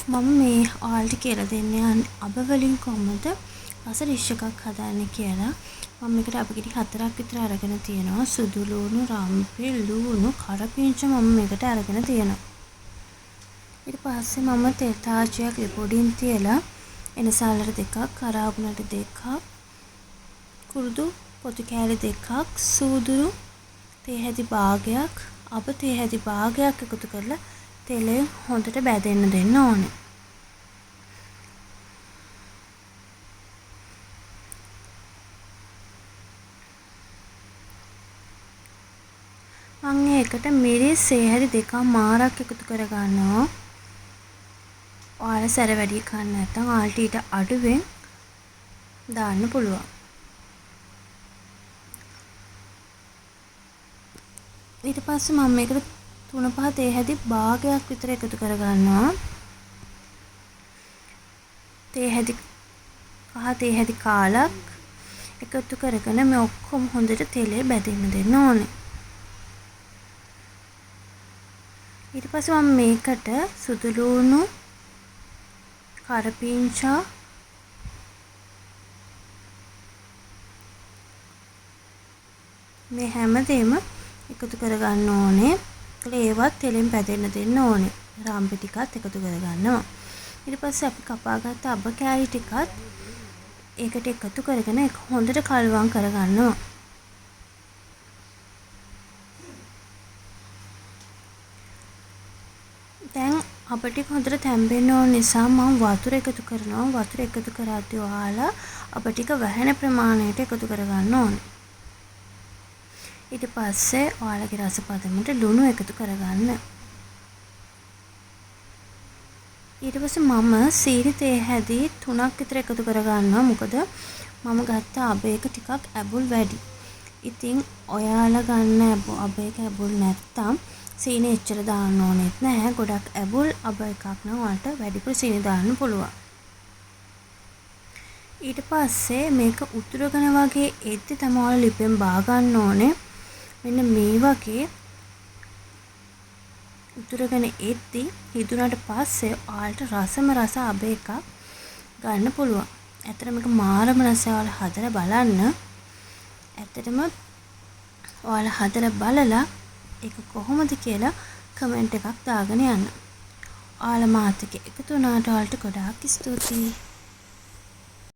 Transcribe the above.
මම මේ ඔයාලට කියලා දෙන්න යන්නේ අබ වලින් කොහොමද රස ඩිෂ් එකක් හදන්නේ කියලා. මම මේකට අබ ගෙඩි 4ක් විතර අරගෙන තියෙනවා. සුදු ලුණු, රම්පෙල්, ලුණු, කරපිංචා මම මේකට අරගෙන තියෙනවා. ඊට පස්සේ මම තෙල් තාච්චියක් ලිපොඩින් තියලා එනසාලට 2ක්, කරාබුනට 2ක්, කුරුදු පොතු කෑලි 2ක්, සූදුරු තේ හැදි භාගයක්, අබ තේ හැදි භාගයක් එකතු කරලා තෙලෙන් හොඳට බැදෙන්න දෙන්න ඕනේ. මම ඒකට මිරිස් තේ හැදි 2ක් මාරක් එකතු කරගන්නවා. ඔයාලා සැර වැඩි කන්න නැත්නම් ඔයාලට ඊට අඩුවෙන් දාන්න පුළුවන්. ඊට පස්සේ මම මේකට 3-5 තේ හැදි භාගයක් විතර එකතු කරගන්නවා. තේ හැදි කාලක් එකතු කරගෙන මේ ඔක්කොම හොඳට තෙලේ බැදෙන්න දෙන්න ඕනේ. ඊට පස්සේ මම මේකට සුදු ලුණු, කරපිංචා, මේ හැමදේම එකතු කරගන්න ඕනේ. ඒවත් තෙලෙන් බැදෙන්න දෙන්න ඕනේ. රාම්පි ටිකත් එකතු කරගන්නවා. ඊට පස්සේ අපි කපාගත්ත අබ කෑලි ටිකත් ඒකට එකතු කරගෙන ඒක හොඳට කලවම් කරගන්නවා. දැන් අබ ටික හොඳට තැම්බෙන්න ඕන නිසා මම වතුර එකතු කරනවා. වතුර එකතු කරද්දී ඔයාලා අබ ටික වැහෙන ප්‍රමාණයට එකතු කරගන්න ඕනේ. ඊට පස්සේ ඔයාලගේ රස පදමට ලුණු එකතු කරගන්න. ඊට පස්සේ මම සීනි තේ හැදි 3ක් විතර එකතු කරගන්නවා. මොකද මම ගත්ත අබ එක ටිකක් ඇඹුල් වැඩි. ඉතින් ඔයාලා ගන්න අබ එක ඇඹුල් නැත්තම් සීනි එච්චර දාන්න ඕනෙත් නැහැ. ගොඩක් ඇඹුල් අබ එකක් නම් ඔයාලට වැඩිපුර සීනි දාන්න පුළුවන්. ඊට පස්සේ මේක උතුරගෙන වගේ එද්දි තමයි ඔයාලා ලිපෙන් බා ගන්න ඕනේ. මෙන්න මේ වගේ උතුරගෙන එද්දි හිදුනට පස්සේ ඔයාලට රස අබ එකක් ගන්න පුළුවන්. ඇත්තට මේක මාරම රසයි. ඔයාලා හදලා බලන්න. ඇත්තටම ඔයාලා හදලා බලලා ඒක කොහොමද කියලා කමෙන්ට් එකක් දාගෙන යන්න. ඔයාලා මාත් එක්ක එකතු වුණාට ඔයාලට ගොඩාක් ස්තුතියි.